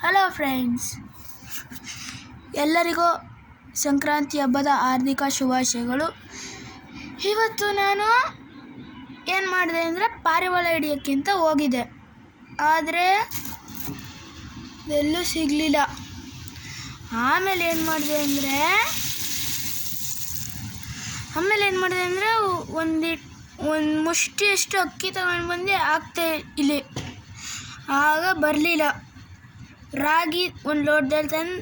Hello friends, ಎಲ್ಲರಿಗೂ ಸಂಕ್ರಾಂತಿ ಹಬ್ಬದ ಹಾರ್ದಿಕ ಶುಭಾಶಯಗಳು. ಇವತ್ತು ನಾನು ಏನು ಮಾಡಿದೆ ಅಂದರೆ ಪಾರಿವಾಳ ಹಿಡಿಯೋಕ್ಕಿಂತ ಹೋಗಿದ್ದೆ, ಆದರೆ ಎಲ್ಲೂ ಸಿಗಲಿಲ್ಲ. ಆಮೇಲೆ ಏನು ಮಾಡಿದೆ ಅಂದರೆ ಒಂದು ಮುಷ್ಟಿಯಷ್ಟು ಅಕ್ಕಿ ತಗೊಂಡು ಬಂದು ಹಾಕ್ತೆ ಇಲ್ಲಿ. ಆಗ ಬರಲಿಲ್ಲ. ರಾಗಿ ಒಂದು ಲೋಟದಲ್ಲಿ ತಂದು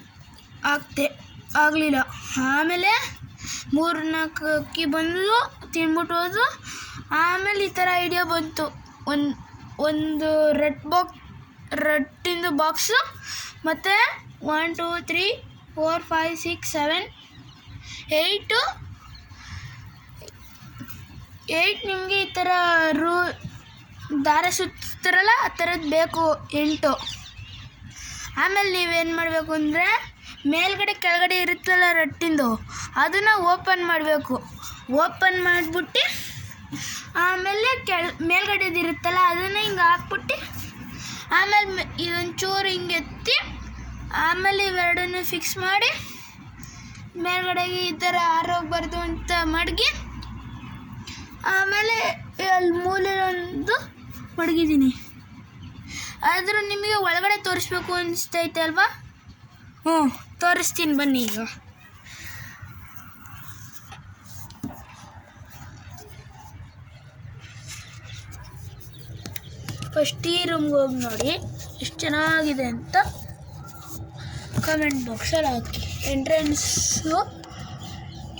ಹಾಕ್ತೆ, ಆಗಲಿಲ್ಲ. ಆಮೇಲೆ 3-4 ಅಕ್ಕಿ ಬಂದು ತಿಂದ್ಬಿಟ್ಟು ಹೋದು. ಆಮೇಲೆ ಈ ಥರ ಐಡಿಯಾ ಬಂತು, ಒಂದು ರಟ್ಟಿಂದು ಬಾಕ್ಸು ಮತ್ತು 1 2 3 4 5 6 7 8 ನಿಮಗೆ ಈ ಥರ ದಾರ ಸುತ್ತಾರಲ್ಲ, ಆ ಥರದ್ದು ಬೇಕು 8. ಆಮೇಲೆ ನೀವೇನು ಮಾಡಬೇಕು ಅಂದರೆ ಮೇಲ್ಗಡೆ ಕೆಳಗಡೆ ಇರುತ್ತಲ್ಲ ರಟ್ಟಿಂದು, ಅದನ್ನು ಓಪನ್ ಮಾಡಬೇಕು. ಓಪನ್ ಮಾಡಿಬಿಟ್ಟು ಆಮೇಲೆ ಮೇಲ್ಗಡೆದು ಇರುತ್ತಲ್ಲ ಅದನ್ನು ಹಿಂಗೆ ಹಾಕ್ಬಿಟ್ಟು ಆಮೇಲೆ ಇದೊಂಚೂರು ಹಿಂಗೆ ಎತ್ತಿ ಆಮೇಲೆ ಇವೆರಡನ್ನು ಫಿಕ್ಸ್ ಮಾಡಿ ಮೇಲ್ಗಡೆಗೆ ಈ ಥರ ಆರೋಗ್ಬಾರ್ದು ಅಂತ ಮಡಗಿ ಆಮೇಲೆ ಅಲ್ಲಿ ಮೂಲೆಯೊಂದು ಮಡಗಿದ್ದೀನಿ. ಆದರೂ ನಿಮಗೆ ಒಳಗಡೆ ತೋರಿಸ್ಬೇಕು ಅನಿಸ್ತೈತೆ ಅಲ್ವಾ? ತೋರಿಸ್ತೀನಿ ಬನ್ನಿ. ಈಗ ಫಸ್ಟ್ ಈ ರೂಮ್ಗೆ ಹೋಗಿ ನೋಡಿ ಎಷ್ಟು ಚೆನ್ನಾಗಿದೆ ಅಂತ ಕಮೆಂಟ್ ಬಾಕ್ಸಲ್ಲಿ ಹಾಕಿ. ಎಂಟ್ರೆನ್ಸು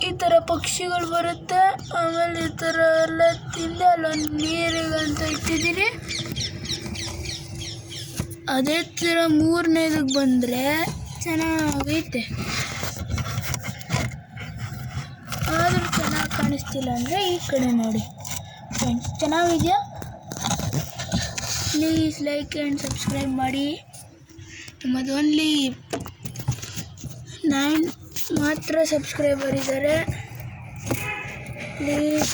ಈ ಥರ ಪಕ್ಷಿಗಳು ಬರುತ್ತೆ. ಆಮೇಲೆ ಈ ಥರ ಎಲ್ಲ ತಿಂದು ಅಲ್ಲೊಂದು ನೀರಿಗಂತ ಇಟ್ಟಿದ್ದೀನಿ. ಅದೇ ಥರ 3ನೇದಕ್ಕೆ ಬಂದರೆ ಚೆನ್ನಾಗೈತೆ. ಆದರೂ ಚೆನ್ನಾಗಿ ಕಾಣಿಸ್ತಿಲ್ಲ ಅಂದರೆ ಈ ಕಡೆ ನೋಡಿ ಫ್ರೆಂಡ್ಸ್, ಚೆನ್ನಾಗಿದೆಯಾ? ಪ್ಲೀಸ್ ಲೈಕ್ ಆ್ಯಂಡ್ ಸಬ್ಸ್ಕ್ರೈಬ್ ಮಾಡಿ. ನಮ್ಮದು ಓನ್ಲಿ 9 ಮಾತ್ರ ಸಬ್ಸ್ಕ್ರೈಬರ್ ಇದ್ದಾರೆ. ಪ್ಲೀಸ್